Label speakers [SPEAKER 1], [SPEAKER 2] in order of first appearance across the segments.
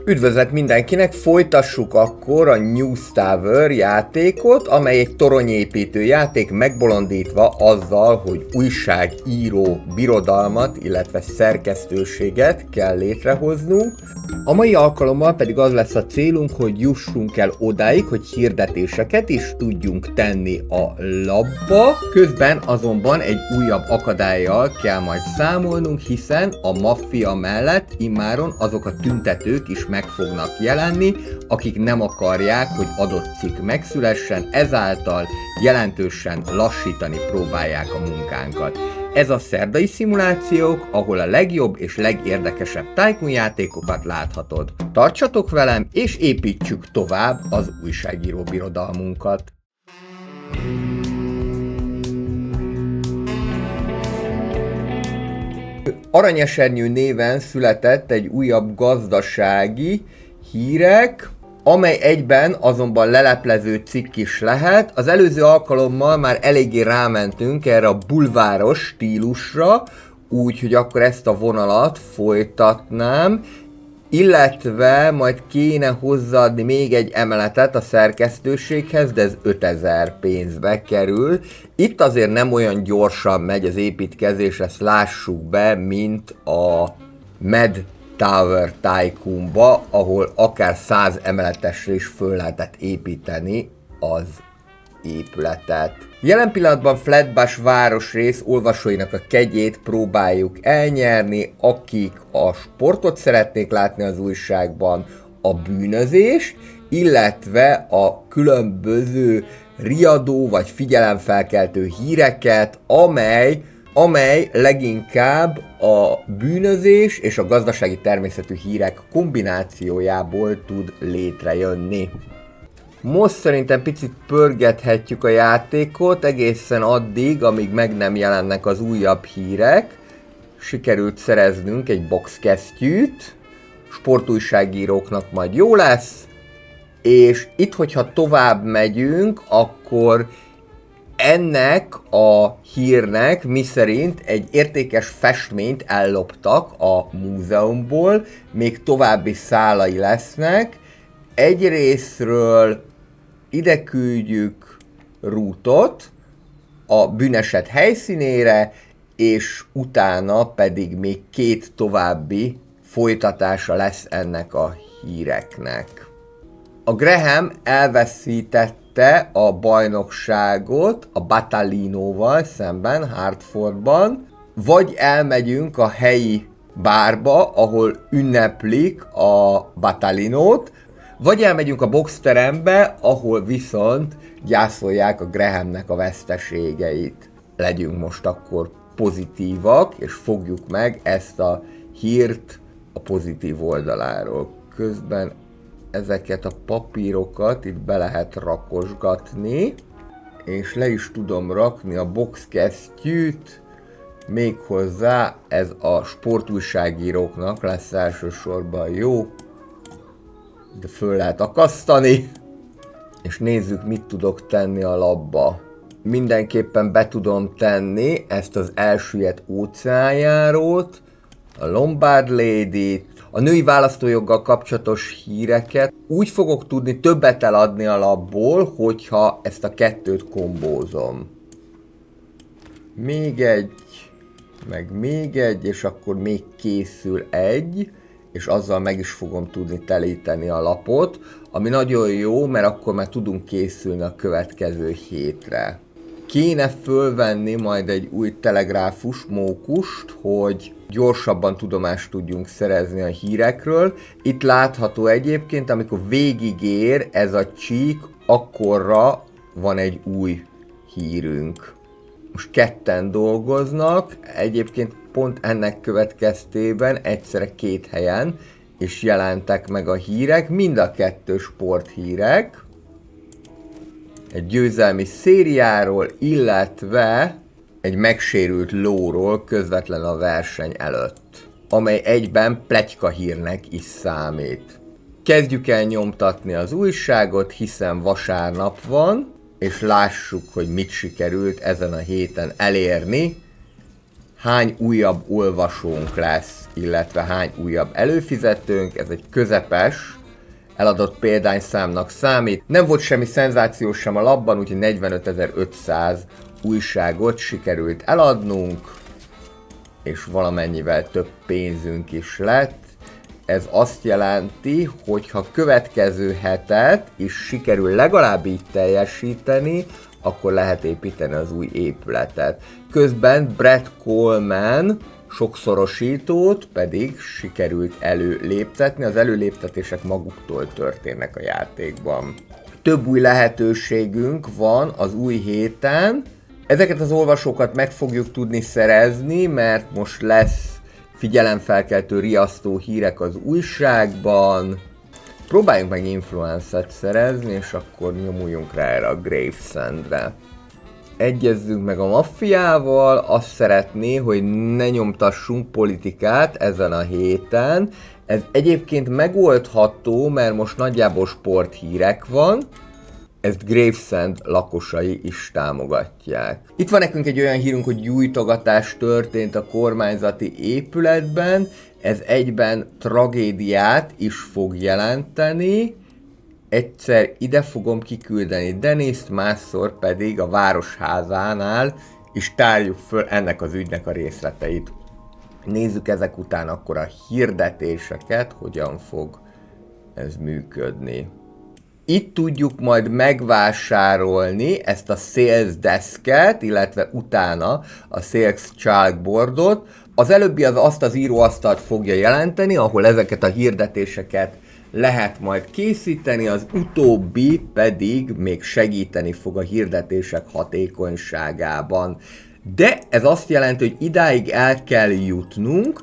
[SPEAKER 1] Üdvözlet mindenkinek, folytassuk akkor a News Tower játékot, amely egy toronyépítő játék megbolondítva azzal, hogy újságíró birodalmat, illetve szerkesztőséget kell létrehoznunk. A mai alkalommal pedig az lesz a célunk, hogy jussunk el odáig, hogy hirdetéseket is tudjunk tenni a labba. Közben azonban egy újabb akadállyal kell majd számolnunk, hiszen a maffia mellett immáron azok a tüntetők is meg fognak jelenni, akik nem akarják, hogy adott cikk megszülessen, ezáltal jelentősen lassítani próbálják a munkánkat. Ez a szerdai szimulációk, ahol a legjobb és legérdekesebb Tycoon játékokat láthatod. Tartsatok velem, és építsük tovább az újságíró birodalmunkat. Aranyesernyő néven született egy újabb gazdasági hírek, amely egyben azonban leleplező cikk is lehet. Az előző alkalommal már eléggé rámentünk erre a bulváros stílusra, úgyhogy akkor ezt a vonalat folytatnám, illetve majd kéne hozzáadni még egy emeletet a szerkesztőséghez, de ez 5000 pénzbe kerül. Itt azért nem olyan gyorsan megy az építkezés, ezt lássuk be, mint a Mad Tower Tycoonba, ahol akár 100 emeletesre is föl lehetett építeni az épületet. Jelen pillanatban Flatbush városrész olvasóinak a kegyét próbáljuk elnyerni, akik a sportot szeretnék látni az újságban, a bűnözést, illetve a különböző riadó vagy figyelemfelkeltő híreket, amely leginkább a bűnözés és a gazdasági természetű hírek kombinációjából tud létrejönni. Most szerintem picit pörgethetjük a játékot egészen addig, amíg meg nem jelennek az újabb hírek. Sikerült szereznünk egy boxkesztyűt, sportújságíróknak majd jó lesz, és itt, hogyha tovább megyünk, akkor ennek a hírnek miszerint egy értékes festményt elloptak a múzeumból, még további szálai lesznek. Egyrészről ide küldjük Rootot a bűneset helyszínére, és utána pedig még 2 további folytatása lesz ennek a híreknek. A Graham elveszítette a bajnokságot a Battalinóval szemben Hartfordban, vagy elmegyünk a helyi bárba, ahol ünneplik a Battalinót, vagy elmegyünk a boxterembe, ahol viszont gyászolják a Grahamnek a veszteségeit. Legyünk most akkor pozitívak, és fogjuk meg ezt a hírt a pozitív oldaláról. Közben ezeket a papírokat itt be lehet rakosgatni, és le is tudom rakni a boxkesztyűt, méghozzá ez a sportújságíróknak lesz elsősorban jó, de föl lehet akasztani, és nézzük, mit tudok tenni a labba. Mindenképpen be tudom tenni ezt az elsüllyedt óceánjárót, a Lombard Lady-t, a női választójoggal kapcsolatos híreket. Úgy fogok tudni többet eladni a labból, hogyha ezt a 2-t kombózom. Még egy, meg még egy, és akkor még készül egy, és azzal meg is fogom tudni telíteni a lapot, ami nagyon jó, mert akkor már tudunk készülni a következő hétre. Kéne fölvenni majd egy új telegráfus mókust, hogy gyorsabban tudomást tudjunk szerezni a hírekről. Itt látható egyébként, amikor végigér ez a csík, akkorra van egy új hírünk. Most 2-en dolgoznak, egyébként pont ennek következtében egyszerre 2 helyen is jelentek meg a hírek, mind a 2 sporthírek. Egy győzelmi szériáról, illetve egy megsérült lóról közvetlen a verseny előtt, amely egyben pletyka hírnek is számít. Kezdjük el nyomtatni az újságot, hiszen vasárnap van, és lássuk, hogy mit sikerült ezen a héten elérni. hány újabb olvasónk lesz, illetve hány újabb előfizetőnk. Ez egy közepes eladott példányszámnak számít. Nem volt semmi szenzációs sem a labban, úgyhogy 45.500 újságot sikerült eladnunk, és valamennyivel több pénzünk is lett. Ez azt jelenti, hogy ha következő hetet is sikerül legalább így teljesíteni, akkor lehet építeni az új épületet. Közben Brett Coleman sokszorosítót pedig sikerült előléptetni, az előléptetések maguktól történnek a játékban. Több új lehetőségünk van az új héten. Ezeket az olvasókat meg fogjuk tudni szerezni, mert most lesz figyelemfelkeltő, riasztó hírek az újságban. Próbáljunk meg influencert szerezni, és akkor nyomuljunk rá erre a Gravesendre. Egyezzünk meg a maffiával, azt szeretné, hogy ne nyomtassunk politikát ezen a héten. Ez egyébként megoldható, mert most nagyjából sporthírek van, ezt Gravesend lakosai is támogatják. Itt van nekünk egy olyan hírünk, hogy gyújtogatás történt a kormányzati épületben, ez egyben tragédiát is fog jelenteni. Egyszer ide fogom kiküldeni Denist, másszor pedig a városházánál is tárjuk föl ennek az ügynek a részleteit. Nézzük ezek után akkor a hirdetéseket, hogyan fog ez működni. Itt tudjuk majd megvásárolni ezt a Sales Desket, illetve utána a Sales Chalkboardot. Az előbbi az azt az íróasztalt fogja jelenteni, ahol ezeket a hirdetéseket lehet majd készíteni, az utóbbi pedig még segíteni fog a hirdetések hatékonyságában. De ez azt jelenti, hogy idáig el kell jutnunk,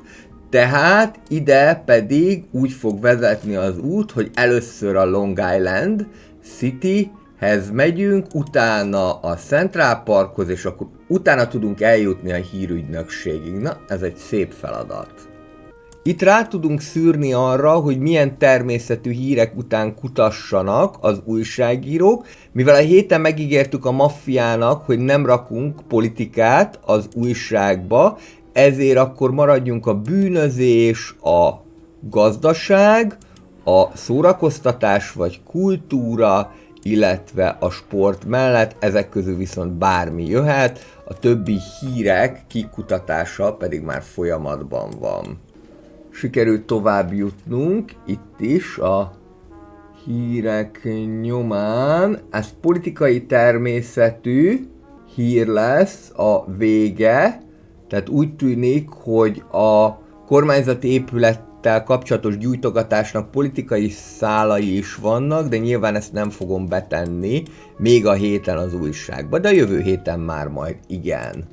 [SPEAKER 1] tehát ide pedig úgy fog vezetni az út, hogy először a Long Island Cityhez megyünk, utána a Central Parkhoz, és akkor utána tudunk eljutni a hírügynökségig. Na, ez egy szép feladat. Itt rá tudunk szűrni arra, hogy milyen természetű hírek után kutassanak az újságírók, mivel a héten megígértük a maffiának, hogy nem rakunk politikát az újságba, ezért akkor maradjunk a bűnözés, a gazdaság, a szórakoztatás vagy kultúra, illetve a sport mellett, ezek közül viszont bármi jöhet, a többi hírek kikutatása pedig már folyamatban van. Sikerült tovább jutnunk itt is a hírek nyomán. Ez politikai természetű hír lesz a vége, tehát úgy tűnik, hogy a kormányzati épülettel kapcsolatos gyújtogatásnak politikai szálai is vannak, de nyilván ezt nem fogom betenni még a héten az újságba, de a jövő héten már majd igen.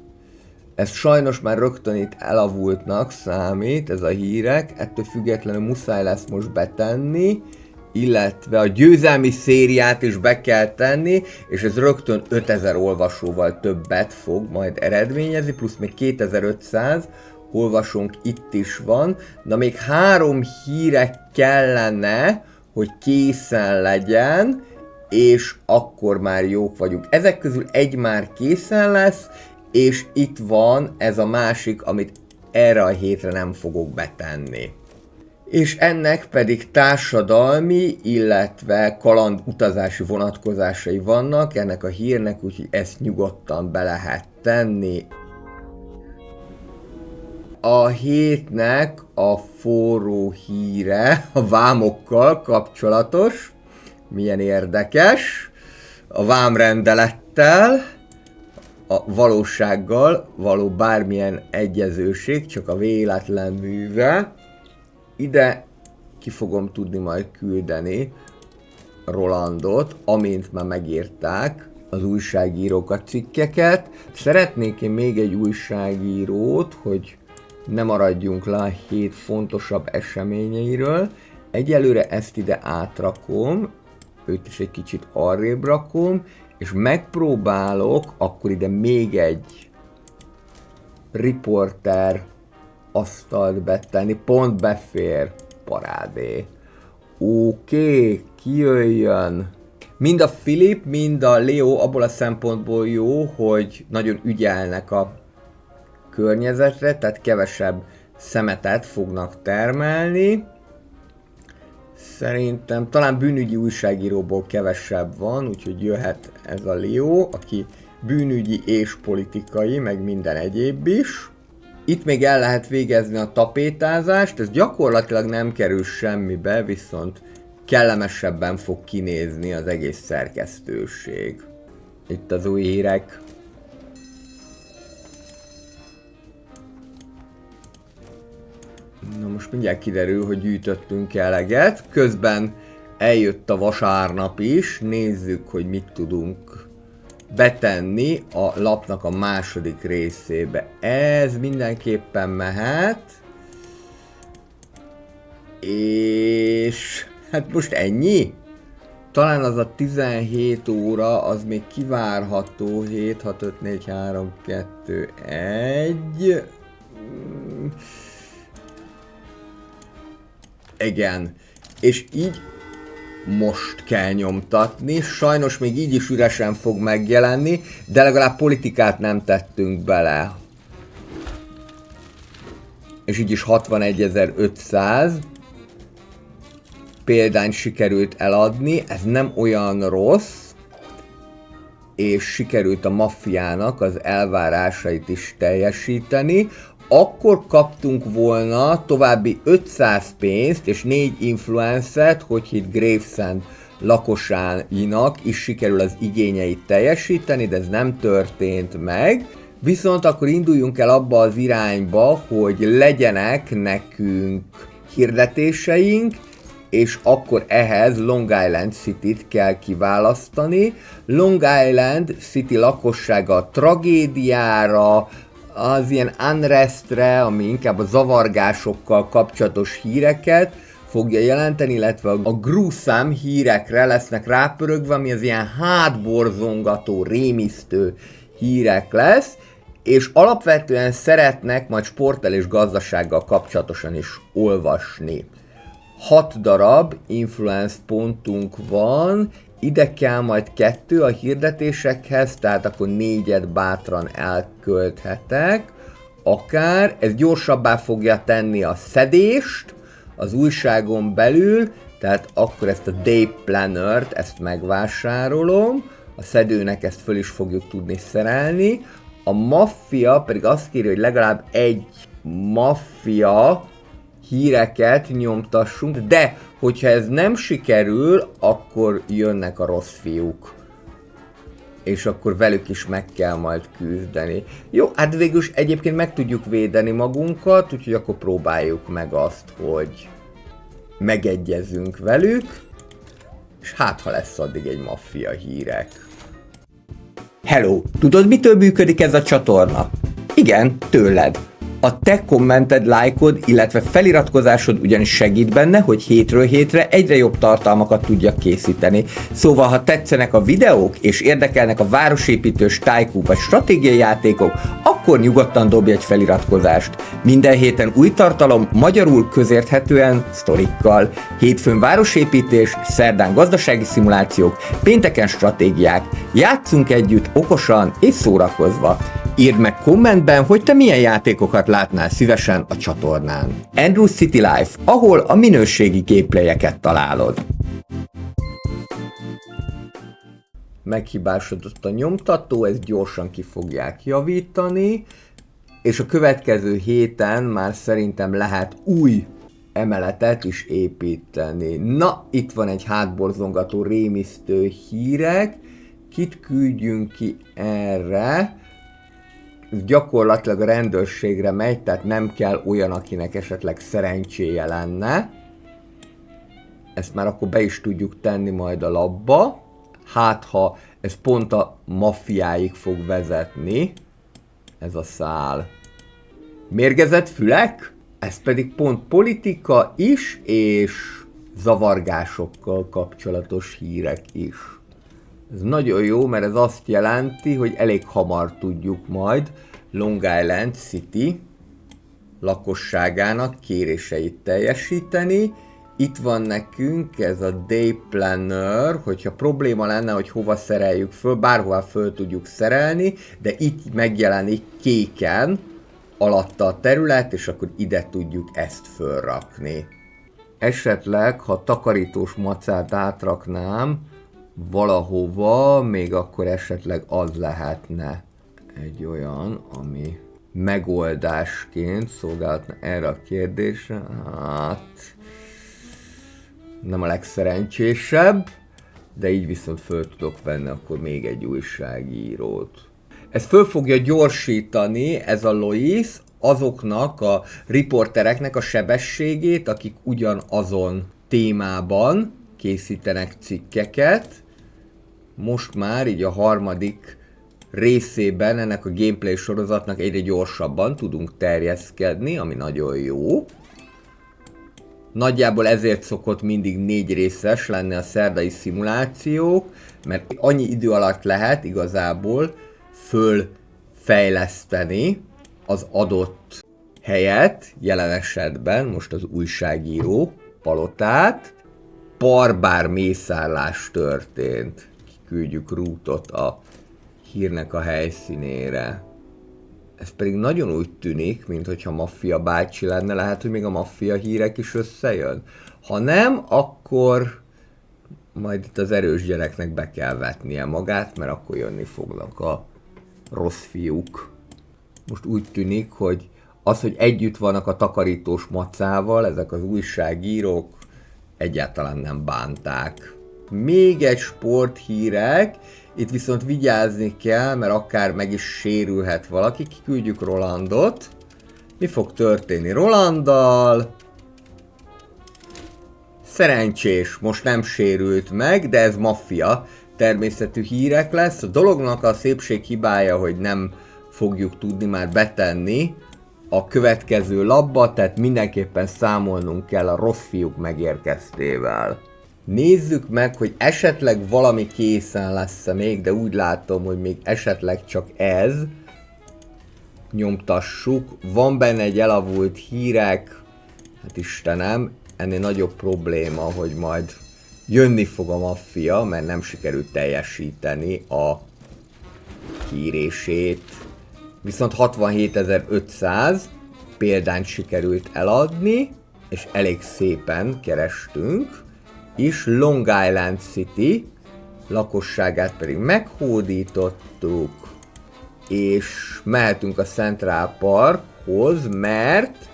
[SPEAKER 1] Ez sajnos már rögtön itt elavultnak számít, ez a hírek, ettől függetlenül muszáj lesz most betenni, illetve a győzelmi szériát is be kell tenni, és ez rögtön 5000 olvasóval többet fog majd eredményezni, plusz még 2500 olvasónk itt is van, de még 3 híre kellene, hogy készen legyen, és akkor már jók vagyunk. Ezek közül egy már készen lesz, és itt van ez a másik, amit erre a hétre nem fogok betenni. És ennek pedig társadalmi, illetve kalandutazási vonatkozásai vannak ennek a hírnek, úgyhogy ezt nyugodtan be lehet tenni. A hétnek a forró híre a vámokkal kapcsolatos, milyen érdekes, a vámrendelettel, a valósággal való bármilyen egyezőség, csak a véletlen műve. Ide ki fogom tudni majd küldeni Rolandot, amint már megírták az újságírók a cikkeket. Szeretnék én még egy újságírót, hogy ne maradjunk le a hét fontosabb eseményeiről. Egyelőre ezt ide átrakom, őt is egy kicsit arrébb rakom, és megpróbálok akkor ide még egy riporter asztalt betenni, pont befér, parádé. Oké, kijöjjön. Mind a Philip, mind a Leo abból a szempontból jó, hogy nagyon ügyelnek a környezetre, tehát kevesebb szemetet fognak termelni. Szerintem talán bűnügyi újságíróból kevesebb van, úgyhogy jöhet ez a Leo, aki bűnügyi és politikai, meg minden egyéb is. Itt még el lehet végezni a tapétázást, ez gyakorlatilag nem kerül semmibe, viszont kellemesebben fog kinézni az egész szerkesztőség. Itt az új hírek. Na most mindjárt kiderül, hogy gyűjtöttünk eleget. Közben eljött a vasárnap is, nézzük, hogy mit tudunk betenni a lapnak a második részébe. Ez mindenképpen mehet. És hát most ennyi? Talán az a 17 óra, az még kivárható. 7, 6, 5, 4, 3, 2, 1... Igen. És így most kell nyomtatni. Sajnos még így is üresen fog megjelenni, de legalább politikát nem tettünk bele. És így is 61.500 példányt sikerült eladni, ez nem olyan rossz, és sikerült a maffiának az elvárásait is teljesíteni. Akkor kaptunk volna további 500 pénzt és 4 influencert, hogy itt Gravesend lakosáinak is sikerül az igényeit teljesíteni, de ez nem történt meg. Viszont akkor induljunk el abba az irányba, hogy legyenek nekünk hirdetéseink, és akkor ehhez Long Island City-t kell kiválasztani. Long Island City lakossága a tragédiára, az ilyen unrestre, ami inkább a zavargásokkal kapcsolatos híreket fogja jelenteni, illetve a gruesome hírekre lesznek rápörögve, ami az ilyen hátborzongató, rémisztő hírek lesz, és alapvetően szeretnek majd sporttal és gazdasággal kapcsolatosan is olvasni. 6 darab influence pontunk van, ide kell majd 2 a hirdetésekhez, tehát akkor 4-et bátran elkölthetek. Akár, ez gyorsabbá fogja tenni a szedést az újságon belül, tehát akkor ezt a Day Planner-t, ezt megvásárolom, a szedőnek ezt föl is fogjuk tudni szerelni. A maffia pedig azt kéri, hogy legalább egy maffia híreket nyomtassunk, de hogyha ez nem sikerül, akkor jönnek a rossz fiúk. És akkor velük is meg kell majd küzdeni. Jó, hát végülis egyébként meg tudjuk védeni magunkat, úgyhogy akkor próbáljuk meg azt, hogy megegyezünk velük, és hát ha lesz addig egy maffia hírek. Hello! Tudod, mitől működik ez a csatorna? Igen, tőled. A te kommented, lájkod, illetve feliratkozásod ugyanis segít benne, hogy hétről hétre egyre jobb tartalmakat tudjak készíteni. Szóval, ha tetszenek a videók, és érdekelnek a városépítős, tycoon vagy stratégiai játékok, akkor nyugodtan dobj egy feliratkozást. Minden héten új tartalom, magyarul közérthetően, sztorikkal. Hétfőn városépítés, szerdán gazdasági szimulációk, pénteken stratégiák. Játszunk együtt okosan és szórakozva. Írd meg kommentben, hogy te milyen játékokat látnál szívesen a csatornán. Andrew City Life, ahol a minőségi gameplayeket találod. Meghibásodott a nyomtató, ezt gyorsan ki fogják javítani, és a következő héten már szerintem lehet új emeletet is építeni. Na, itt van egy hátborzongató rémisztő hírek, kit küldjünk ki erre? Gyakorlatilag a rendőrségre megy, tehát nem kell olyan, akinek esetleg szerencséje lenne. Ezt már akkor be is tudjuk tenni majd a labba. Hát ha ez pont a maffiáig fog vezetni, ez a szál. Mérgezett fülek? Ez pedig pont politika is, és zavargásokkal kapcsolatos hírek is. Ez nagyon jó, mert ez azt jelenti, hogy elég hamar tudjuk majd Long Island City lakosságának kéréseit teljesíteni. Itt van nekünk ez a Day Planner, hogyha probléma lenne, hogy hova szereljük föl, bárhova föl tudjuk szerelni, de itt megjelenik kéken, alatta a terület, és akkor ide tudjuk ezt fölrakni. Esetleg, ha takarítós macát átraknám valahova, még akkor esetleg az lehetne egy olyan, ami megoldásként szolgálhatna erre a kérdésre. Hát nem a legszerencsésebb, de így viszont föl tudok venni akkor még egy újságírót. Ez föl fogja gyorsítani, ez a Lois, azoknak a riportereknek a sebességét, akik ugyanazon témában készítenek cikkeket. Most már így a harmadik részében ennek a gameplay sorozatnak egyre gyorsabban tudunk terjeszkedni, ami nagyon jó. Nagyjából ezért szokott mindig 4 részes lenni a szerdai szimulációk, mert annyi idő alatt lehet igazából fölfejleszteni az adott helyet, jelen esetben most az újságíró palotát. Barbár mészárlás történt. Kiküldjük Rootot a hírnek a helyszínére. Ez pedig nagyon úgy tűnik, mintha Maffia bácsi lenne, lehet, hogy még a Maffia hírek is összejön. Ha nem, akkor majd itt az erős gyereknek be kell vetnie magát, mert akkor jönni fognak a rossz fiúk. Most úgy tűnik, hogy az, hogy együtt vannak a takarítós macával, ezek az újságírók egyáltalán nem bánták. Még egy sporthírek, itt viszont vigyázni kell, mert akár meg is sérülhet valaki. Kiküldjük Rolandot. Mi fog történni Rolanddal? Szerencsés, most nem sérült meg, de ez maffia természetű hírek lesz. A dolognak a szépség hibája, hogy nem fogjuk tudni már betenni a következő labba, tehát mindenképpen számolnunk kell a rossz fiúk megérkeztével. Nézzük meg, hogy esetleg valami készen lesz-e még, de úgy látom, hogy még esetleg csak ez. Nyomtassuk. Van benne egy elavult hírek. Hát Istenem, ennél nagyobb probléma, hogy majd jönni fog a maffia, mert nem sikerült teljesíteni a kérését. Viszont 67.500 példányt sikerült eladni, és elég szépen kerestünk. És Long Island City lakosságát pedig meghódítottuk, és mehetünk a Central Parkhoz, mert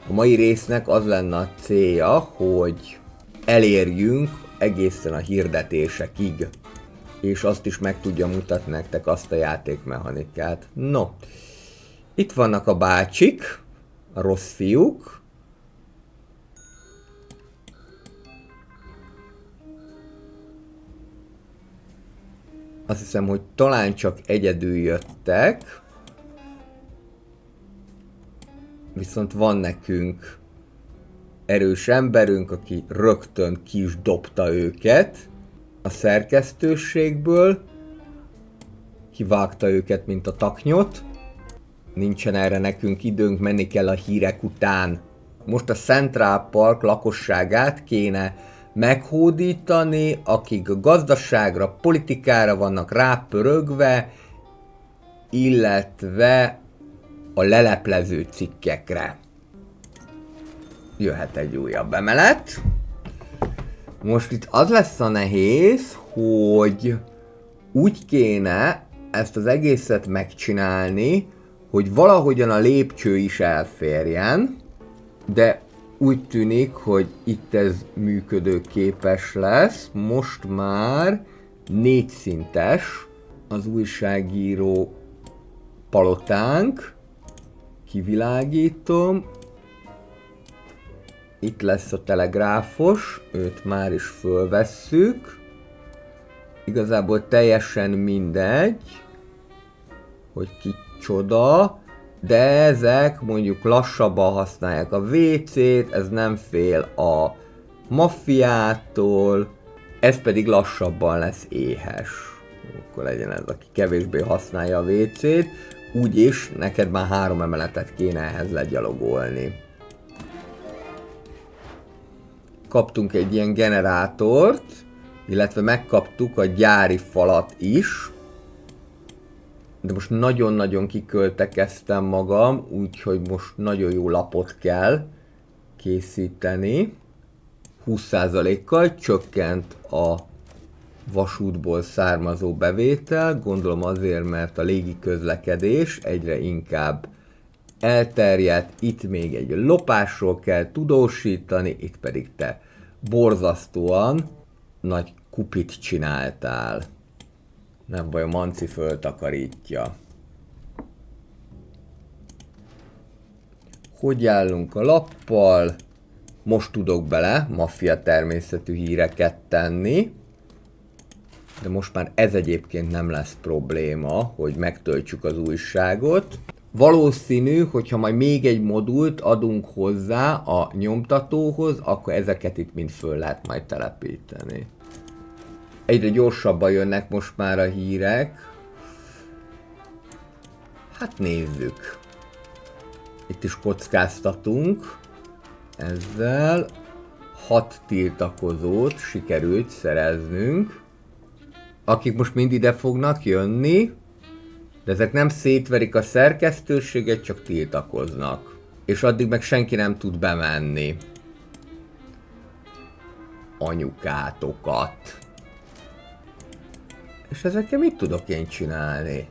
[SPEAKER 1] a mai résznek az lenne a célja, hogy elérjünk egészen a hirdetésekig, és azt is meg tudja mutatni nektek azt a játékmechanikát. No, itt vannak a bácsik, a rossz fiúk. Azt hiszem, hogy talán csak egyedül jöttek. Viszont van nekünk erős emberünk, aki rögtön ki is dobta őket a szerkesztőségből. Kivágta őket, mint a taknyot. Nincsen erre nekünk időnk, menni kell a hírek után. Most a Central Park lakosságát kéne meghódítani, akik a gazdaságra, politikára vannak rápörögve, illetve a leleplező cikkekre. Jöhet egy újabb emelet. Most itt az lesz a nehéz, hogy úgy kéne ezt az egészet megcsinálni, hogy valahogyan a lépcső is elférjen, de úgy tűnik, hogy itt ez működőképes lesz. Most már 4 szintes az újságíró palotánk. Kivilágítom. Itt lesz a telegráfos, őt már is fölvesszük. Igazából teljesen mindegy, hogy kicsoda, de ezek mondjuk lassabban használják a WC-t, ez nem fél a maffiától, ez pedig lassabban lesz éhes. Akkor legyen ez, aki kevésbé használja a WC-t, úgyis neked már 3 emeletet kéne ehhez legyalogolni. Kaptunk egy ilyen generátort, illetve megkaptuk a gyári falat is. de most nagyon-nagyon kiköltekeztem magam, úgyhogy most nagyon jó lapot kell készíteni. 20%-kal csökkent a vasútból származó bevétel, gondolom azért, mert a légi közlekedés egyre inkább elterjedt, itt még egy lopásról kell tudósítani, itt pedig te borzasztóan nagy kupit csináltál. Nem baj, a Manci föltakarítja. Hogy állunk a lappal? Most tudok bele maffia természetű híreket tenni. De most már ez egyébként nem lesz probléma, hogy megtöltsük az újságot. Valószínű, hogyha majd még egy modult adunk hozzá a nyomtatóhoz, akkor ezeket itt mind föl lehet majd telepíteni. Egyre gyorsabban jönnek most már a hírek. Hát nézzük. Itt is kockáztatunk. Ezzel 6 tiltakozót sikerült szereznünk. Akik most mind ide fognak jönni, de ezek nem szétverik a szerkesztőséget, csak tiltakoznak. És addig meg senki nem tud bemenni. Anyukátokat. És ezekkel mit tudok én csinálni?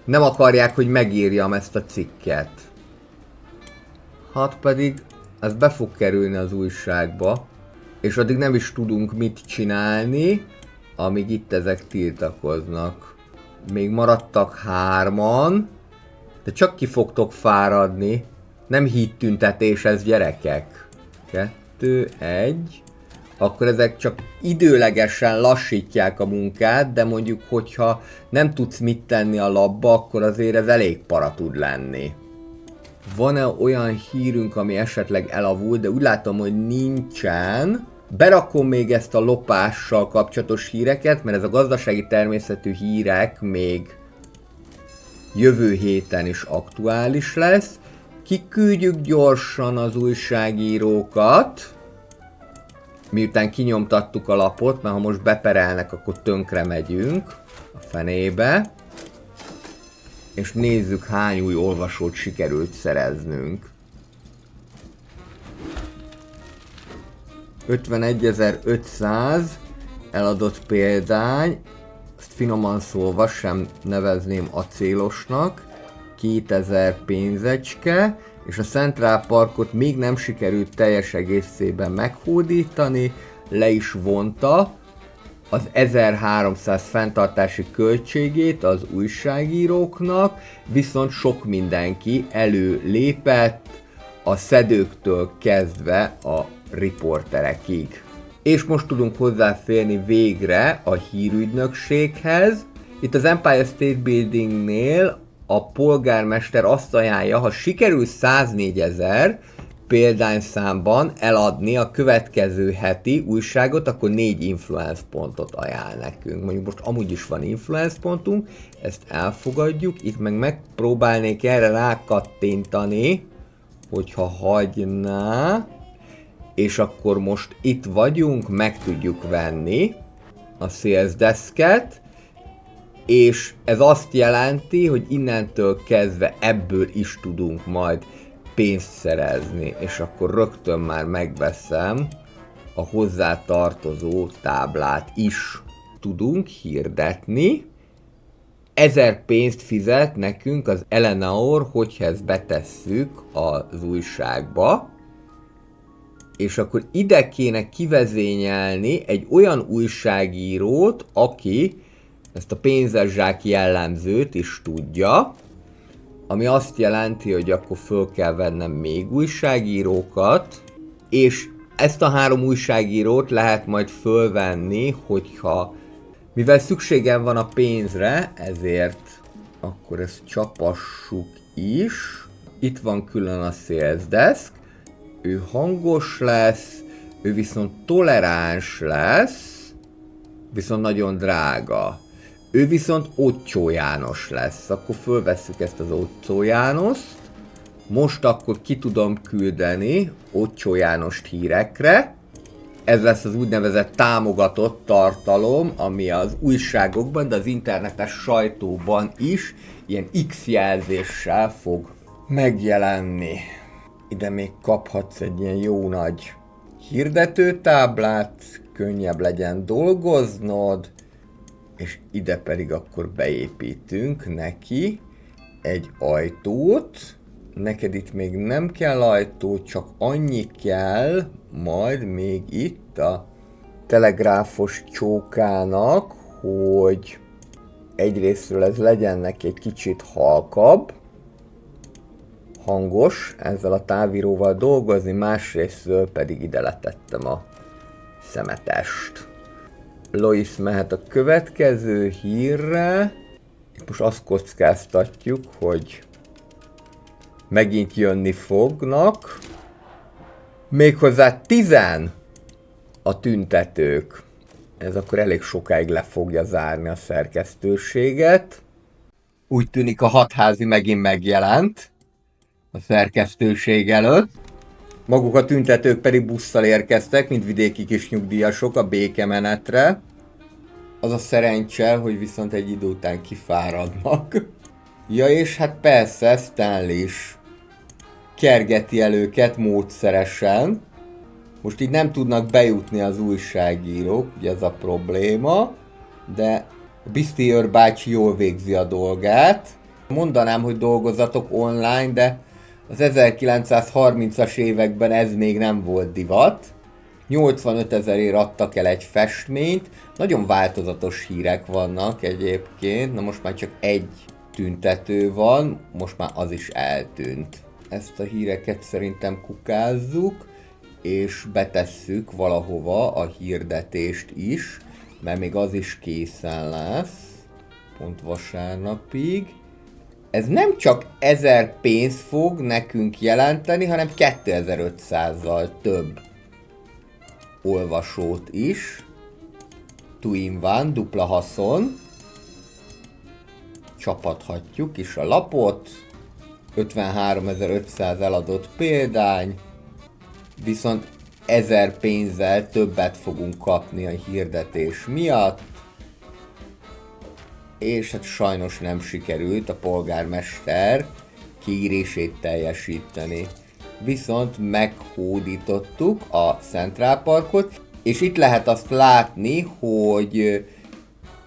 [SPEAKER 1] Nem akarják, hogy megírjam ezt a cikket. Hát pedig ez be fog kerülni az újságba, és addig nem is tudunk mit csinálni, amíg itt ezek tiltakoznak. Még maradtak 3-an, de csak ki fogtok fáradni. Nem hittüntetés ez, gyerekek. 2, 1. Akkor ezek csak időlegesen lassítják a munkát, de mondjuk, hogyha nem tudsz mit tenni a labba, akkor azért ez elég para tud lenni. Van-e olyan hírünk, ami esetleg elavult, de úgy látom, hogy nincsen. Berakom még ezt a lopással kapcsolatos híreket, mert ez a gazdasági természetű hírek még jövő héten is aktuális lesz. Kiküldjük gyorsan az újságírókat, miután kinyomtattuk a lapot, mert ha most beperelnek, akkor tönkre megyünk a fenébe. És nézzük, hány új olvasót sikerült szereznünk. 51.500 eladott példány, ezt finoman szólva sem nevezném acélosnak, 2000 pénzecske, és a Central Parkot még nem sikerült teljes egészében meghódítani, le is vonta az 1300 fenntartási költségét az újságíróknak, viszont sok mindenki előlépett, a szedőktől kezdve a riporterekig. És most tudunk hozzáférni végre a hírügynökséghez. Itt az Empire State Buildingnél a polgármester azt ajánlja, ha sikerül 104 000 példányszámban eladni a következő heti újságot, akkor 4 influence pontot ajánl nekünk. Mondjuk most amúgy is van influence pontunk, ezt elfogadjuk, itt meg megpróbálnék erre rákattintani, hogyha hagyná, és akkor most itt vagyunk, meg tudjuk venni a sales desket, és ez azt jelenti, hogy innentől kezdve ebből is tudunk majd pénzt szerezni, és akkor rögtön már megveszem a hozzá tartozó táblát is. Tudunk hirdetni. 1000 pénzt fizet nekünk az Eleanor, hogyha ezt betesszük az újságba, és akkor ide kéne kivezényelni egy olyan újságírót, aki ezt a pénzes zsák jellemzőt is tudja, ami azt jelenti, hogy akkor föl kell vennem még újságírókat, és ezt a 3 újságírót lehet majd fölvenni, hogyha, mivel szükségem van a pénzre, ezért akkor ezt csapassuk is. Itt van külön a sales desk, ő hangos lesz, ő viszont toleráns lesz, viszont nagyon drága. Ő viszont Óccsó János lesz, akkor fölvesszük ezt az Óccsó Jánost. Most akkor ki tudom küldeni Óccsó Jánost hírekre. Ez lesz az úgynevezett támogatott tartalom, ami az újságokban, de az internetes sajtóban is ilyen X jelzéssel fog megjelenni. Ide még kaphatsz egy ilyen jó nagy hirdetőtáblát, könnyebb legyen dolgoznod, és ide pedig akkor beépítünk neki egy ajtót. Neked itt még nem kell ajtó, csak annyi kell majd még itt a telegráfos csókának, hogy egyrésztről ez legyen neki egy kicsit halkabb, hangos, ezzel a távíróval dolgozni, másrésztről pedig ide letettem a szemetest. Lois mehet a következő hírre. Itt most azt kockáztatjuk, hogy megint jönni fognak. Méghozzá 10 a tüntetők. Ez akkor elég sokáig le fogja zárni a szerkesztőséget. Úgy tűnik a hatházi megint megjelent a szerkesztőség előtt. Maguk a tüntetők pedig busszal érkeztek, mint vidéki kis nyugdíjasok a békemenetre. Az a szerencse, hogy viszont egy idő után kifáradnak. Ja, és hát persze Stanley is kergeti el őket módszeresen. Most így nem tudnak bejutni az újságírók, ugye ez a probléma, de Bistier bácsi jól végzi a dolgát. Mondanám, hogy dolgozzatok online, de az 1930-as években ez még nem volt divat. 85 000-ért adtak el egy festményt, nagyon változatos hírek vannak egyébként, na most már csak egy tüntető van, most már az is eltűnt. Ezt a híreket szerintem kukázzuk, és betesszük valahova a hirdetést is, mert még az is készen lesz, pont vasárnapig. Ez nem csak 1000 pénzt fog nekünk jelenteni, hanem 2500-zal több olvasót is. Two-in one, dupla haszon. Csapathatjuk is a lapot. 53.500 eladott példány. Viszont 1000 pénzzel többet fogunk kapni a hirdetés miatt. És hát sajnos nem sikerült a polgármester kiírését teljesíteni. Viszont meghódítottuk a Central Parkot, és itt lehet azt látni, hogy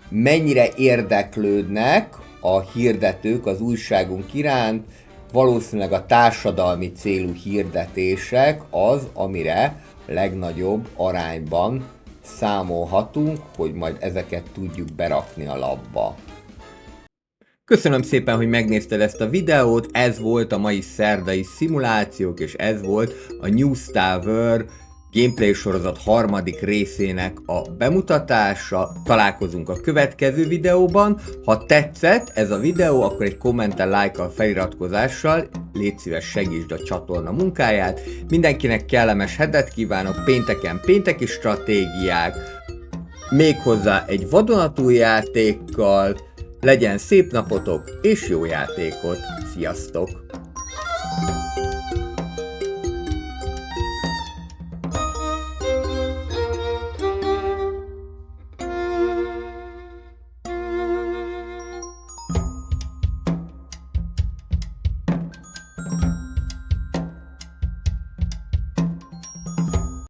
[SPEAKER 1] mennyire érdeklődnek a hirdetők az újságunk iránt. Valószínűleg a társadalmi célú hirdetések az, amire legnagyobb arányban számolhatunk, hogy majd ezeket tudjuk berakni a labba. Köszönöm szépen, hogy megnézted ezt a videót, ez volt a mai szerdai szimulációk, és ez volt a News Tower gameplay sorozat harmadik részének a bemutatása. Találkozunk a következő videóban. Ha tetszett ez a videó, akkor egy kommenttel, lájkkal, feliratkozással légy szíves, segítsd a csatorna munkáját. Mindenkinek kellemes hetet kívánok, pénteken pénteki stratégiák, méghozzá egy vadonatúj játékkal. Legyen szép napotok és jó játékot! Sziasztok!